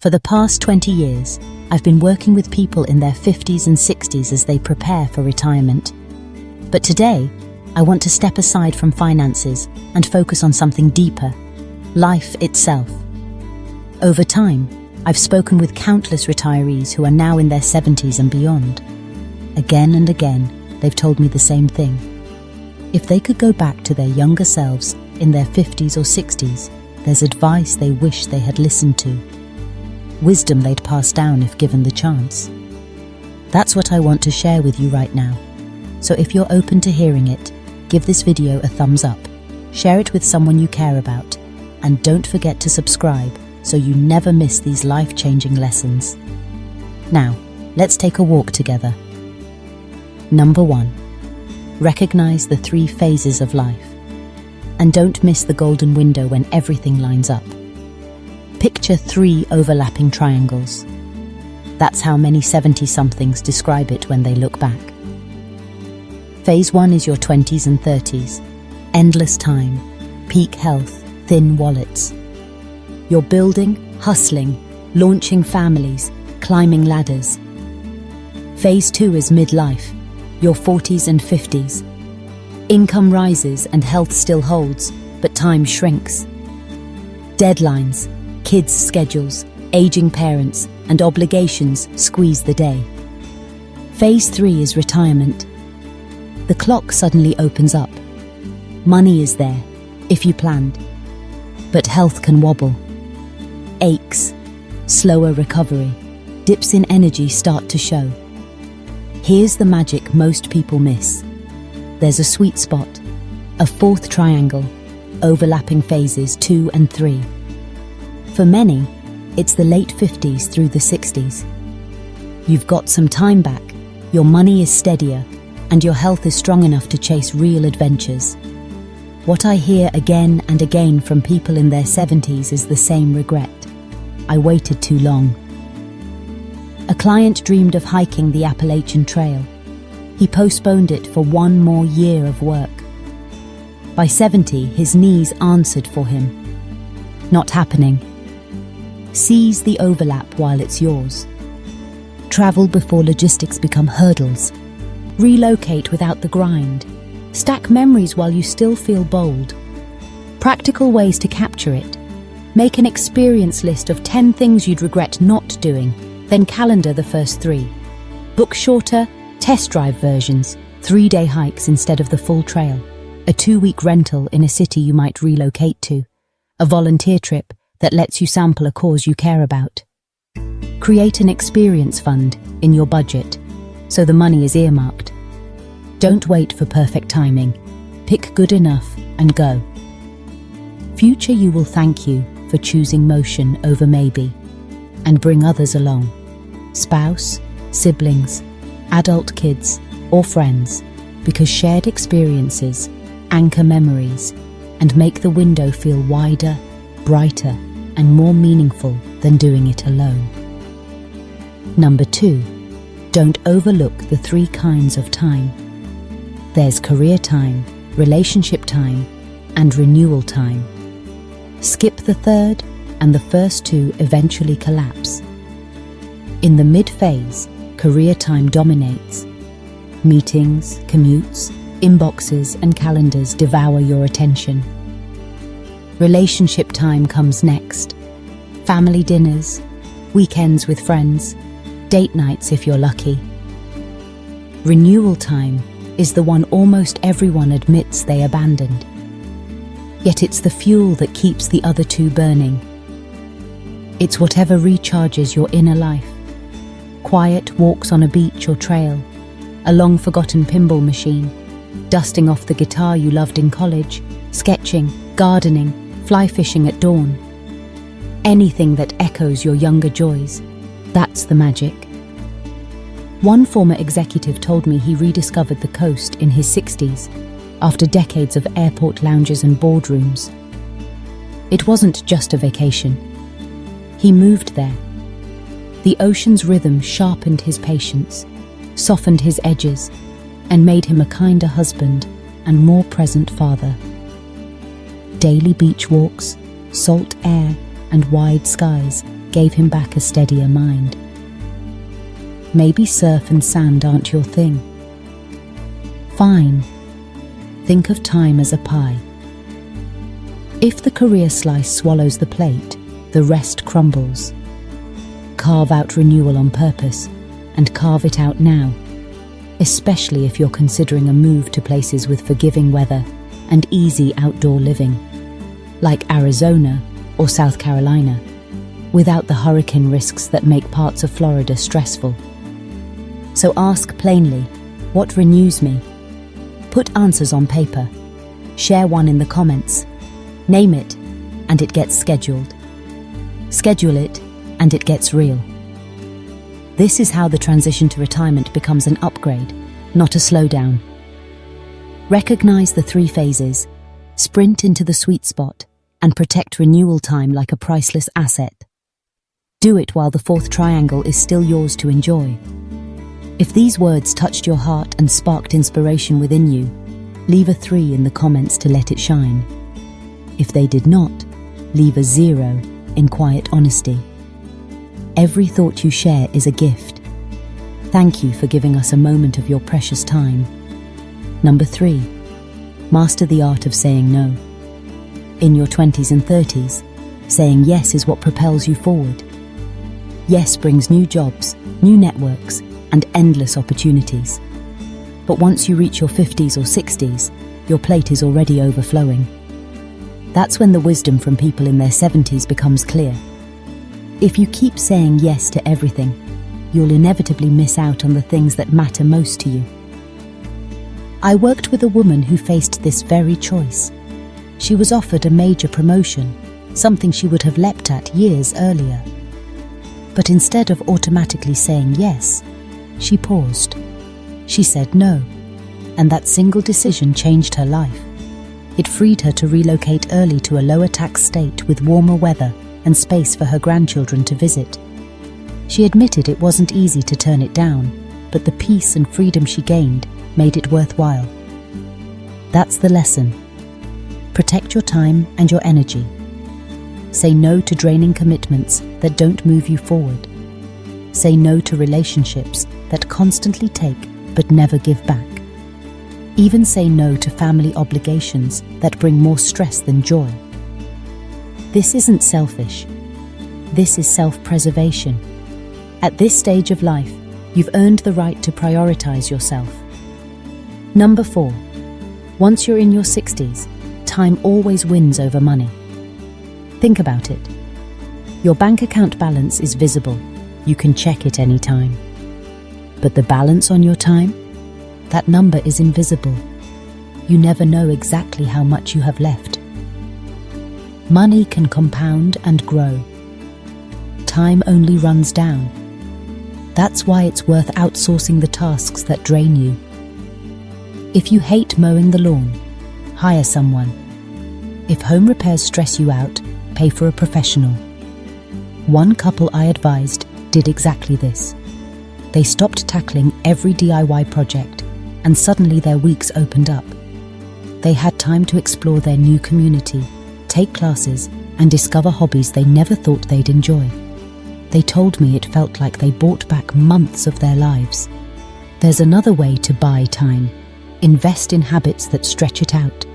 For the past 20 years, I've been working with people in their 50s and 60s as they prepare for retirement. But today, I want to step aside from finances and focus on something deeper: life itself. Over time, I've spoken with countless retirees who are now in their 70s and beyond. Again and again, they've told me the same thing. If they could go back to their younger selves in their 50s or 60s, there's advice they wish they had listened to. Wisdom they'd pass down if given the chance. That's what I want to share with you right now. So if you're open to hearing it, give this video a thumbs up, share it with someone you care about, and don't forget to subscribe so you never miss these life-changing lessons. Now, let's take a walk together. Number 1. Recognize the 3 phases of life. And don't miss the golden window when everything lines up. Picture 3 overlapping triangles. That's how many 70-somethings describe it when they look back. Phase 1 is your 20s and 30s. Endless time, peak health, thin wallets. You're building, hustling, launching families, climbing ladders. Phase 2 is midlife, your 40s and 50s. Income rises and health still holds, but time shrinks. Deadlines, kids' schedules, aging parents, and obligations squeeze the day. Phase 3 is retirement. The clock suddenly opens up. Money is there, if you planned. But health can wobble. Aches, slower recovery, dips in energy start to show. Here's the magic most people miss. There's a sweet spot, a 4th triangle, overlapping phases 2 and 3. For many, it's the late 50s through the 60s. You've got some time back, your money is steadier, and your health is strong enough to chase real adventures. What I hear again and again from people in their 70s is the same regret. I waited too long. A client dreamed of hiking the Appalachian Trail. He postponed it for 1 more year of work. By 70, his knees answered for him. Not happening. Seize the overlap while it's yours. Travel before logistics become hurdles. Relocate without the grind. Stack memories while you still feel bold. Practical ways to capture it. Make an experience list of 10 things you'd regret not doing, then calendar the first 3. Book shorter, test drive versions, 3-day hikes instead of the full trail, a 2-week rental in a city you might relocate to, a volunteer trip that lets you sample a cause you care about. Create an experience fund in your budget, so the money is earmarked. Don't wait for perfect timing. Pick good enough and go. Future you will thank you for choosing motion over maybe, and bring others along. Spouse, siblings, adult kids, or friends, because shared experiences anchor memories and make the window feel wider, brighter, and more meaningful than doing it alone. Number 2, don't overlook the 3 kinds of time. There's career time, relationship time, and renewal time. Skip the 3rd, and the first 2 eventually collapse. In the mid-phase, career time dominates. Meetings, commutes, inboxes, and calendars devour your attention. Relationship time comes next. Family dinners, weekends with friends, date nights if you're lucky. Renewal time is the one almost everyone admits they abandoned. Yet it's the fuel that keeps the other 2 burning. It's whatever recharges your inner life. Quiet walks on a beach or trail, a long-forgotten pinball machine, dusting off the guitar you loved in college, sketching, gardening, fly fishing at dawn. Anything that echoes your younger joys, that's the magic. One former executive told me he rediscovered the coast in his 60s after decades of airport lounges and boardrooms. It wasn't just a vacation. He moved there. The ocean's rhythm sharpened his patience, softened his edges, and made him a kinder husband and more present father. Daily beach walks, salt air, and wide skies gave him back a steadier mind. Maybe surf and sand aren't your thing. Fine. Think of time as a pie. If the career slice swallows the plate, the rest crumbles. Carve out renewal on purpose, and carve it out now, especially if you're considering a move to places with forgiving weather and easy outdoor living, like Arizona or South Carolina, without the hurricane risks that make parts of Florida stressful. So ask plainly, what renews me? Put answers on paper. Share one in the comments. Name it, and it gets scheduled. Schedule it, and it gets real. This is how the transition to retirement becomes an upgrade, not a slowdown. Recognize the 3 phases, sprint into the sweet spot, and protect renewal time like a priceless asset. Do it while the 4th triangle is still yours to enjoy. If these words touched your heart and sparked inspiration within you, leave a 3 in the comments to let it shine. If they did not, leave a 0 in quiet honesty. Every thought you share is a gift. Thank you for giving us a moment of your precious time. Number 3, master the art of saying no. In your 20s and 30s, saying yes is what propels you forward. Yes brings new jobs, new networks, and endless opportunities. But once you reach your 50s or 60s, your plate is already overflowing. That's when the wisdom from people in their 70s becomes clear. If you keep saying yes to everything, you'll inevitably miss out on the things that matter most to you. I worked with a woman who faced this very choice. She was offered a major promotion, something she would have leapt at years earlier. But instead of automatically saying yes, she paused. She said no, and that single decision changed her life. It freed her to relocate early to a lower tax state with warmer weather and space for her grandchildren to visit. She admitted it wasn't easy to turn it down, but the peace and freedom she gained made it worthwhile. That's the lesson. Protect your time and your energy. Say no to draining commitments that don't move you forward. Say no to relationships that constantly take but never give back. Even say no to family obligations that bring more stress than joy. This isn't selfish. This is self-preservation. At this stage of life, you've earned the right to prioritize yourself. Number 4. Once you're in your 60s, time always wins over money. Think about it. Your bank account balance is visible. You can check it anytime. But the balance on your time? That number is invisible. You never know exactly how much you have left. Money can compound and grow. Time only runs down. That's why it's worth outsourcing the tasks that drain you. If you hate mowing the lawn, hire someone. If home repairs stress you out, pay for a professional. One couple I advised did exactly this. They stopped tackling every DIY project, and suddenly their weeks opened up. They had time to explore their new community, take classes, and discover hobbies they never thought they'd enjoy. They told me it felt like they bought back months of their lives. There's another way to buy time. Invest in habits that stretch it out.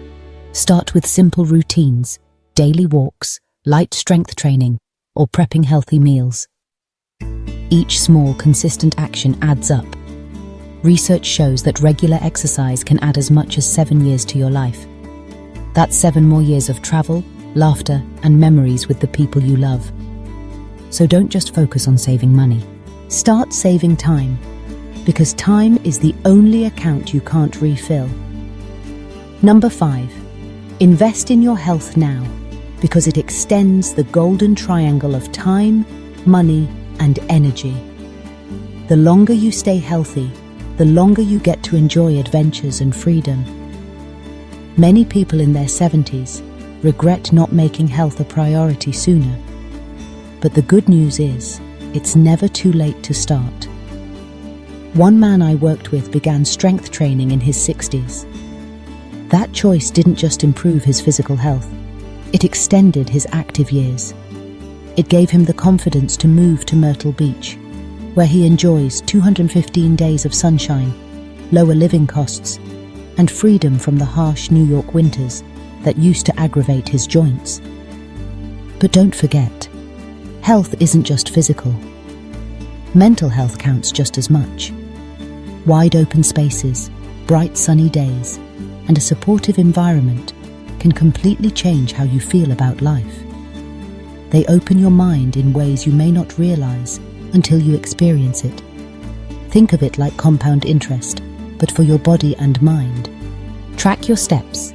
Start with simple routines, daily walks, light strength training, or prepping healthy meals. Each small, consistent action adds up. Research shows that regular exercise can add as much as 7 years to your life. That's 7 more years of travel, laughter, and memories with the people you love. So don't just focus on saving money. Start saving time, because time is the only account you can't refill. Number 5. Invest in your health now, because it extends the golden triangle of time, money, and energy. The longer you stay healthy, the longer you get to enjoy adventures and freedom. Many people in their 70s regret not making health a priority sooner. But the good news is, it's never too late to start. One man I worked with began strength training in his 60s. That choice didn't just improve his physical health, it extended his active years. It gave him the confidence to move to Myrtle Beach, where he enjoys 215 days of sunshine, lower living costs, and freedom from the harsh New York winters that used to aggravate his joints. But don't forget, health isn't just physical. Mental health counts just as much. Wide open spaces, bright sunny days, and a supportive environment can completely change how you feel about life. They open your mind in ways you may not realize until you experience it. Think of it like compound interest, but for your body and mind. Track your steps.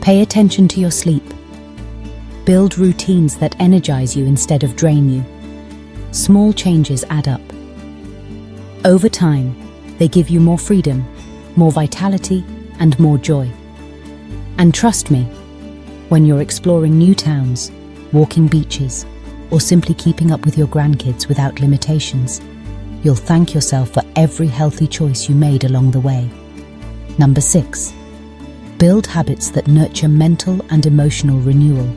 Pay attention to your sleep. Build routines that energize you instead of drain you. Small changes add up. Over time, they give you more freedom, more vitality, and more joy. And trust me, when you're exploring new towns, walking beaches, or simply keeping up with your grandkids without limitations, you'll thank yourself for every healthy choice you made along the way. Number 6. Build habits that nurture mental and emotional renewal,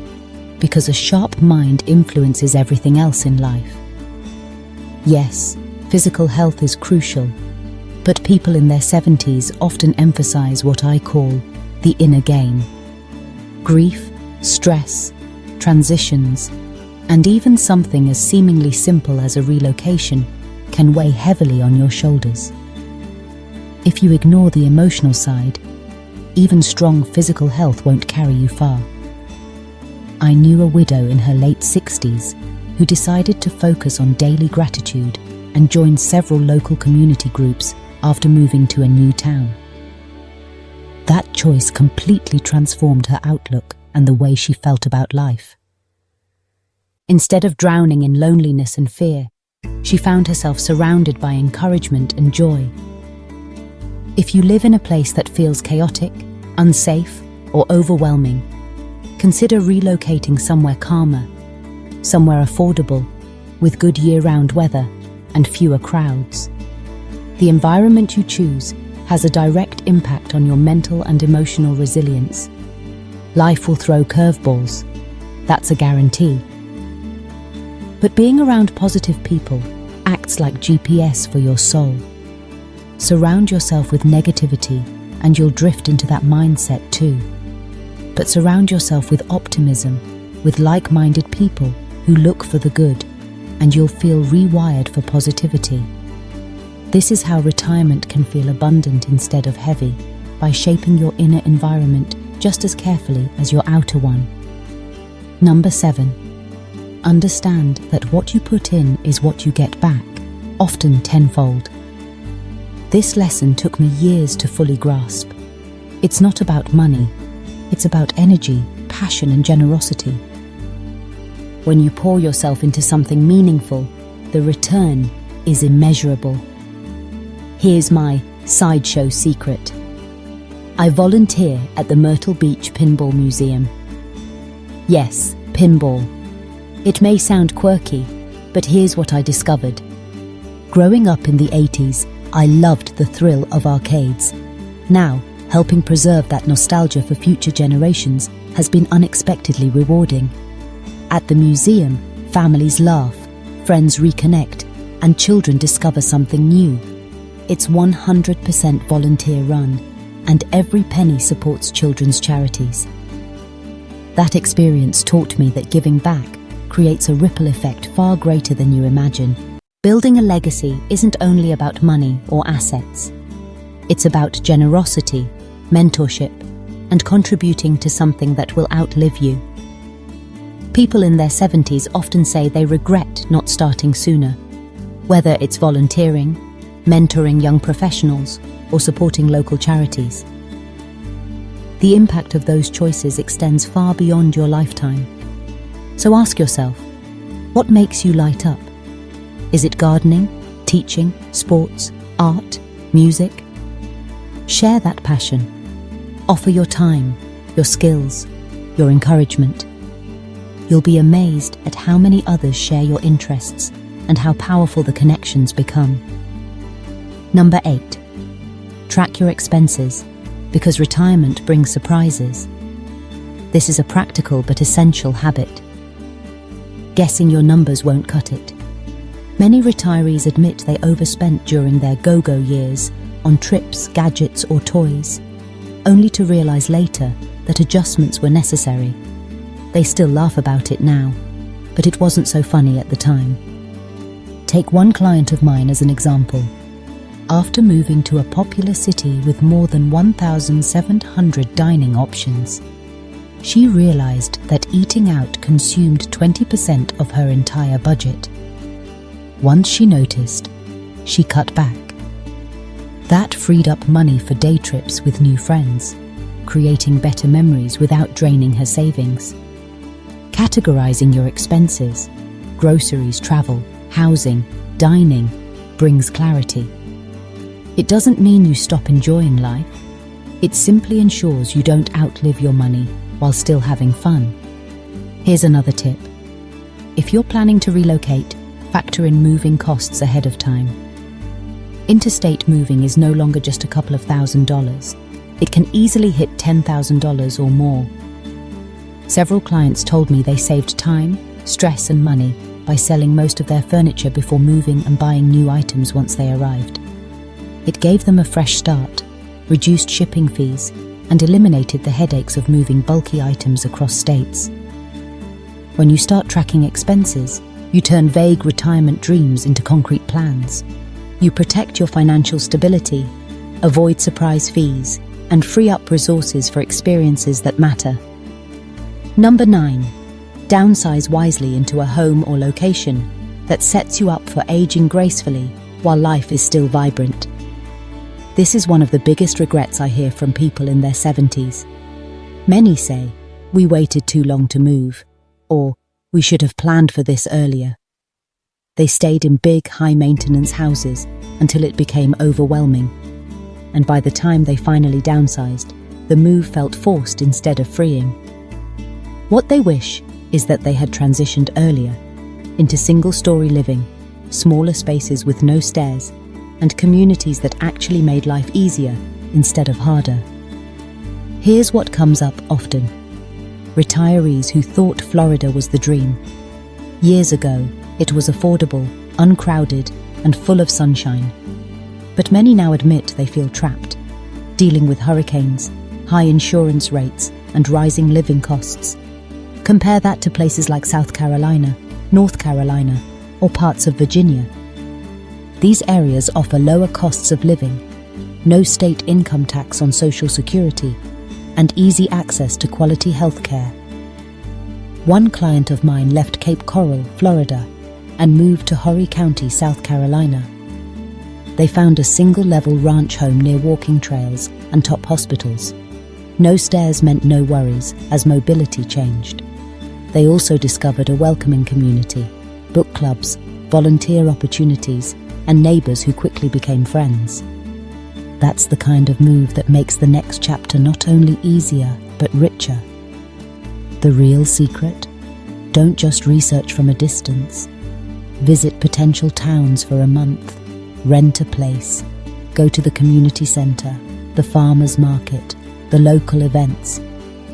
because a sharp mind influences everything else in life. Yes, physical health is crucial, but people in their 70s often emphasize what I call the inner game. Grief, stress, transitions, and even something as seemingly simple as a relocation can weigh heavily on your shoulders. If you ignore the emotional side, even strong physical health won't carry you far. I knew a widow in her late 60s who decided to focus on daily gratitude and joined several local community groups after moving to a new town. That choice completely transformed her outlook and the way she felt about life. Instead of drowning in loneliness and fear, she found herself surrounded by encouragement and joy. If you live in a place that feels chaotic, unsafe, or overwhelming, consider relocating somewhere calmer, somewhere affordable, with good year-round weather and fewer crowds. The environment you choose has a direct impact on your mental and emotional resilience. Life will throw curveballs, that's a guarantee. But being around positive people acts like GPS for your soul. Surround yourself with negativity and you'll drift into that mindset too. But surround yourself with optimism, with like-minded people who look for the good, and you'll feel rewired for positivity. This is how retirement can feel abundant instead of heavy, by shaping your inner environment just as carefully as your outer one. Number 7. Understand that what you put in is what you get back, often tenfold. This lesson took me years to fully grasp. It's not about money, it's about energy, passion, and generosity. When you pour yourself into something meaningful, the return is immeasurable. Here's my sideshow secret. I volunteer at the Myrtle Beach Pinball Museum. Yes, pinball. It may sound quirky, but here's what I discovered. Growing up in the 80s, I loved the thrill of arcades. Now, helping preserve that nostalgia for future generations has been unexpectedly rewarding. At the museum, families laugh, friends reconnect, and children discover something new. It's 100% volunteer run, and every penny supports children's charities. That experience taught me that giving back creates a ripple effect far greater than you imagine. Building a legacy isn't only about money or assets. It's about generosity, mentorship, and contributing to something that will outlive you. People in their 70s often say they regret not starting sooner, whether it's volunteering, mentoring young professionals, or supporting local charities. The impact of those choices extends far beyond your lifetime. So ask yourself, what makes you light up? Is it gardening, teaching, sports, art, music? Share that passion. Offer your time, your skills, your encouragement. You'll be amazed at how many others share your interests and how powerful the connections become. Number 8. Track your expenses, because retirement brings surprises. This is a practical but essential habit. guessing your numbers won't cut it. Many retirees admit they overspent during their go-go years on trips, gadgets, or toys, only to realize later that adjustments were necessary. They still laugh about it now, but it wasn't so funny at the time. Take one client of mine as an example. After moving to a popular city with more than 1,700 dining options, she realized that eating out consumed 20% of her entire budget. Once she noticed, she cut back. That freed up money for day trips with new friends, creating better memories without draining her savings. Categorizing your expenses, groceries, travel, housing, dining, brings clarity. It doesn't mean you stop enjoying life. It simply ensures you don't outlive your money while still having fun. Here's another tip. If you're planning to relocate, factor in moving costs ahead of time. Interstate moving is no longer just a couple of $1,000s. It can easily hit $10,000 or more. Several clients told me they saved time, stress, and money by selling most of their furniture before moving and buying new items once they arrived. It gave them a fresh start, reduced shipping fees, and eliminated the headaches of moving bulky items across states. When you start tracking expenses, you turn vague retirement dreams into concrete plans. You protect your financial stability, avoid surprise fees, and free up resources for experiences that matter. Number 9. Downsize wisely into a home or location that sets you up for aging gracefully while life is still vibrant. This is one of the biggest regrets I hear from people in their 70s. Many say, "We waited too long to move," or "We should have planned for this earlier." They stayed in big, high-maintenance houses until it became overwhelming. And by the time they finally downsized, the move felt forced instead of freeing. What they wish is that they had transitioned earlier into single-story living, smaller spaces with no stairs, and communities that actually made life easier instead of harder. Here's what comes up often. Retirees who thought Florida was the dream. Years ago, it was affordable, uncrowded, and full of sunshine. But many now admit they feel trapped, dealing with hurricanes, high insurance rates, and rising living costs. Compare that to places like South Carolina, North Carolina, or parts of Virginia. These areas offer lower costs of living, no state income tax on Social Security, and easy access to quality health care. One client of mine left Cape Coral, Florida, and moved to Horry County, South Carolina. They found a single-level ranch home near walking trails and top hospitals. No stairs meant no worries as mobility changed. They also discovered a welcoming community, book clubs, volunteer opportunities, and neighbors who quickly became friends. That's the kind of move that makes the next chapter not only easier, but richer. The real secret? Don't just research from a distance. Visit potential towns for a month, rent a place, go to the community center, the farmers market, the local events.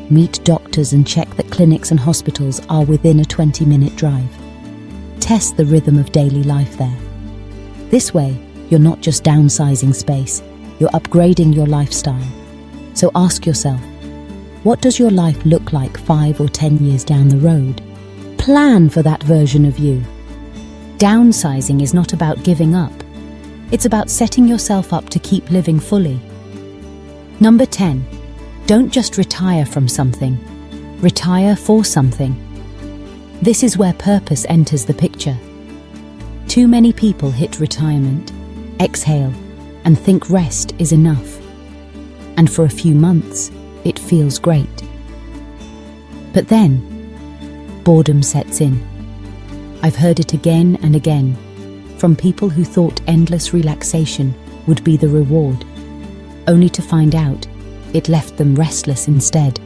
Meet doctors and check that clinics and hospitals are within a 20-minute drive. Test the rhythm of daily life there. This way, you're not just downsizing space, you're upgrading your lifestyle. So ask yourself, what does your life look like 5 or 10 years down the road? Plan for that version of you. Downsizing is not about giving up. It's about setting yourself up to keep living fully. Number 10. Don't just retire from something. Retire for something. This is where purpose enters the picture. Too many people hit retirement, exhale, and think rest is enough. And for a few months, it feels great. But then, boredom sets in. I've heard it again and again, from people who thought endless relaxation would be the reward, only to find out it left them restless instead.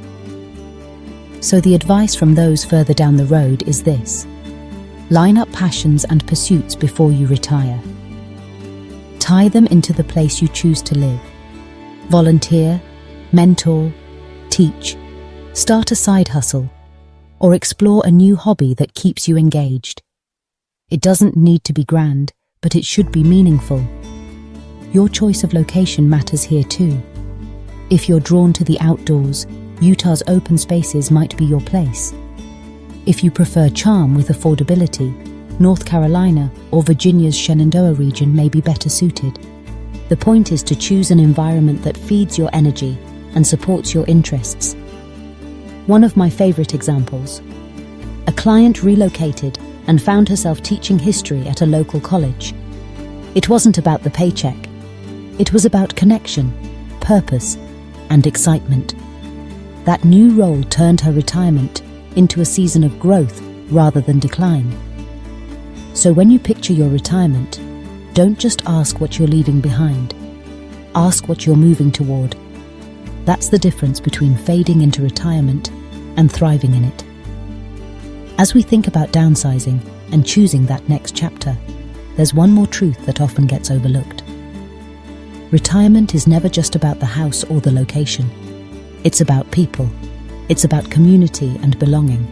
So the advice from those further down the road is this: line up passions and pursuits before you retire. Tie them into the place you choose to live. Volunteer, mentor, teach, start a side hustle, or explore a new hobby that keeps you engaged. It doesn't need to be grand, but it should be meaningful. Your choice of location matters here too. If you're drawn to the outdoors, Utah's open spaces might be your place. If you prefer charm with affordability, North Carolina or Virginia's Shenandoah region may be better suited. The point is to choose an environment that feeds your energy and supports your interests. One of my favorite examples: a client relocated and found herself teaching history at a local college. It wasn't about the paycheck. It was about connection, purpose, and excitement. That new role turned her retirement into a season of growth rather than decline. So when you picture your retirement, don't just ask what you're leaving behind. Ask what you're moving toward. That's the difference between fading into retirement and thriving in it. As we think about downsizing and choosing that next chapter, there's one more truth that often gets overlooked. Retirement is never just about the house or the location. It's about people. It's about community and belonging.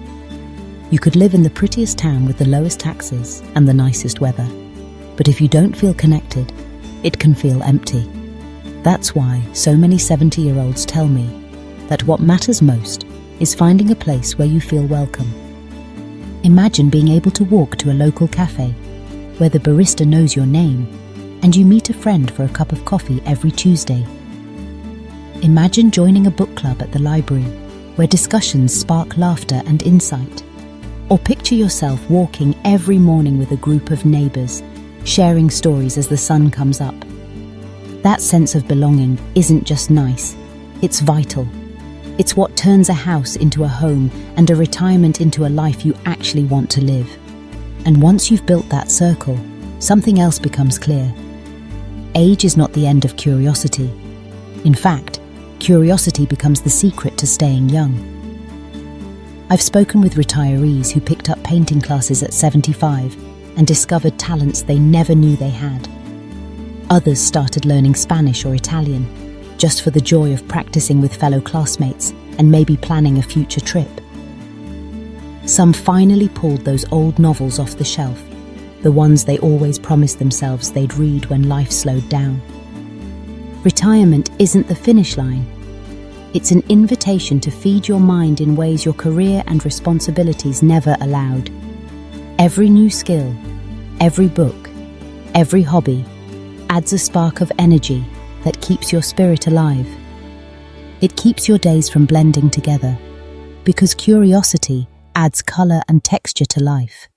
You could live in the prettiest town with the lowest taxes and the nicest weather, but if you don't feel connected, it can feel empty. That's why so many 70-year-olds tell me that what matters most is finding a place where you feel welcome. Imagine being able to walk to a local cafe where the barista knows your name and you meet a friend for a cup of coffee every Tuesday. Imagine joining a book club at the library where discussions spark laughter and insight. Or picture yourself walking every morning with a group of neighbors, sharing stories as the sun comes up. That sense of belonging isn't just nice, it's vital. It's what turns a house into a home and a retirement into a life you actually want to live. And once you've built that circle, something else becomes clear. Age is not the end of curiosity. In fact, curiosity becomes the secret to staying young. I've spoken with retirees who picked up painting classes at 75 and discovered talents they never knew they had. Others started learning Spanish or Italian just for the joy of practicing with fellow classmates and maybe planning a future trip. Some finally pulled those old novels off the shelf, the ones they always promised themselves they'd read when life slowed down. Retirement isn't the finish line. It's an invitation to feed your mind in ways your career and responsibilities never allowed. Every new skill, every book, every hobby adds a spark of energy that keeps your spirit alive. It keeps your days from blending together, because curiosity adds color and texture to life.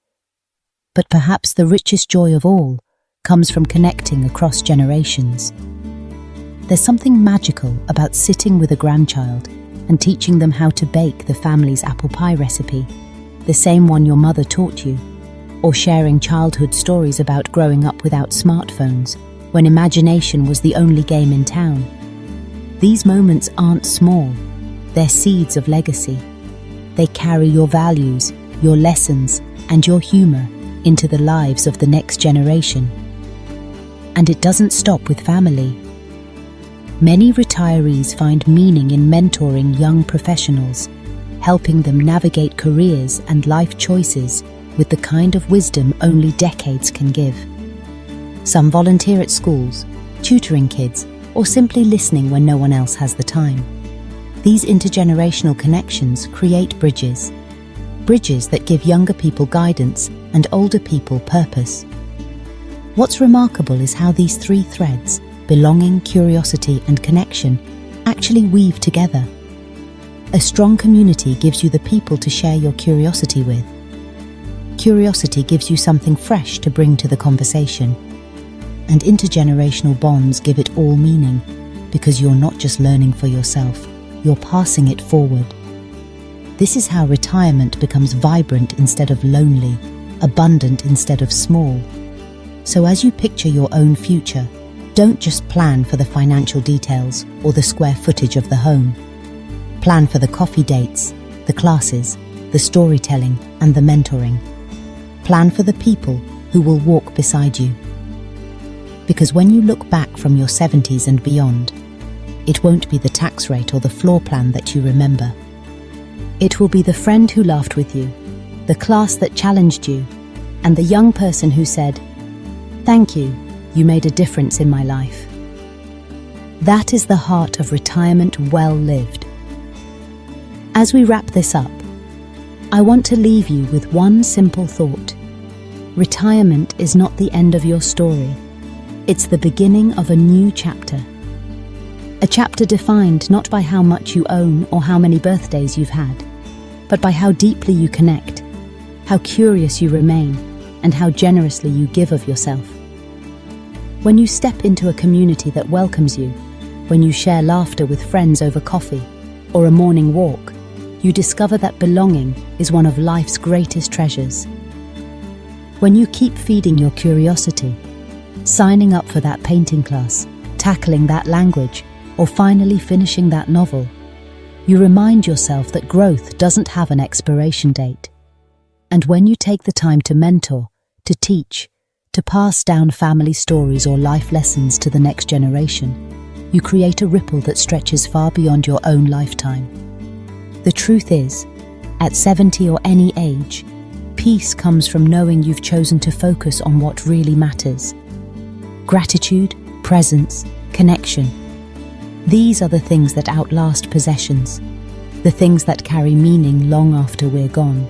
But perhaps the richest joy of all comes from connecting across generations. There's something magical about sitting with a grandchild and teaching them how to bake the family's apple pie recipe, the same one your mother taught you, or sharing childhood stories about growing up without smartphones, when imagination was the only game in town. These moments aren't small, they're seeds of legacy. They carry your values, your lessons, and your humor into the lives of the next generation. And it doesn't stop with family. Many retirees find meaning in mentoring young professionals, helping them navigate careers and life choices with the kind of wisdom only decades can give. Some volunteer at schools, tutoring kids, or simply listening when no one else has the time. These intergenerational connections create bridges that give younger people guidance and older people purpose. What's remarkable is how these three threads, belonging, curiosity, and connection, actually weave together. A strong community gives you the people to share your curiosity with. Curiosity gives you something fresh to bring to the conversation. And intergenerational bonds give it all meaning, because you're not just learning for yourself, you're passing it forward. This is how retirement becomes vibrant instead of lonely, abundant instead of small. So as you picture your own future, don't just plan for the financial details or the square footage of the home. Plan for the coffee dates, the classes, the storytelling, and the mentoring. Plan for the people who will walk beside you. Because when you look back from your 70s and beyond, it won't be the tax rate or the floor plan that you remember. It will be the friend who laughed with you, the class that challenged you, and the young person who said, "Thank you, you made a difference in my life." That is the heart of retirement well lived. As we wrap this up, I want to leave you with one simple thought. Retirement is not the end of your story. It's the beginning of a new chapter. A chapter defined not by how much you own or how many birthdays you've had, but by how deeply you connect, how curious you remain, and how generously you give of yourself. When you step into a community that welcomes you, when you share laughter with friends over coffee or a morning walk, you discover that belonging is one of life's greatest treasures. When you keep feeding your curiosity, signing up for that painting class, tackling that language, or finally finishing that novel, you remind yourself that growth doesn't have an expiration date. And when you take the time to mentor, to teach, to pass down family stories or life lessons to the next generation, you create a ripple that stretches far beyond your own lifetime. The truth is, at 70 or any age, peace comes from knowing you've chosen to focus on what really matters. Gratitude, presence, connection. These are the things that outlast possessions, the things that carry meaning long after we're gone.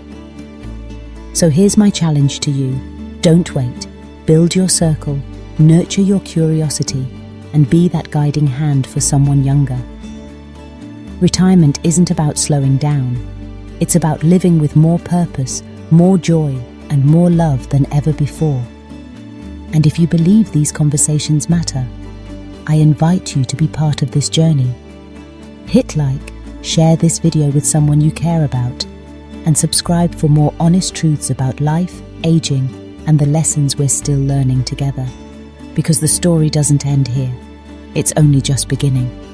So here's my challenge to you. Don't wait. Build your circle, nurture your curiosity, and be that guiding hand for someone younger. Retirement isn't about slowing down. It's about living with more purpose, more joy, and more love than ever before. And if you believe these conversations matter, I invite you to be part of this journey. Hit like, share this video with someone you care about, and subscribe for more honest truths about life, aging, and the lessons we're still learning together. Because the story doesn't end here. It's only just beginning.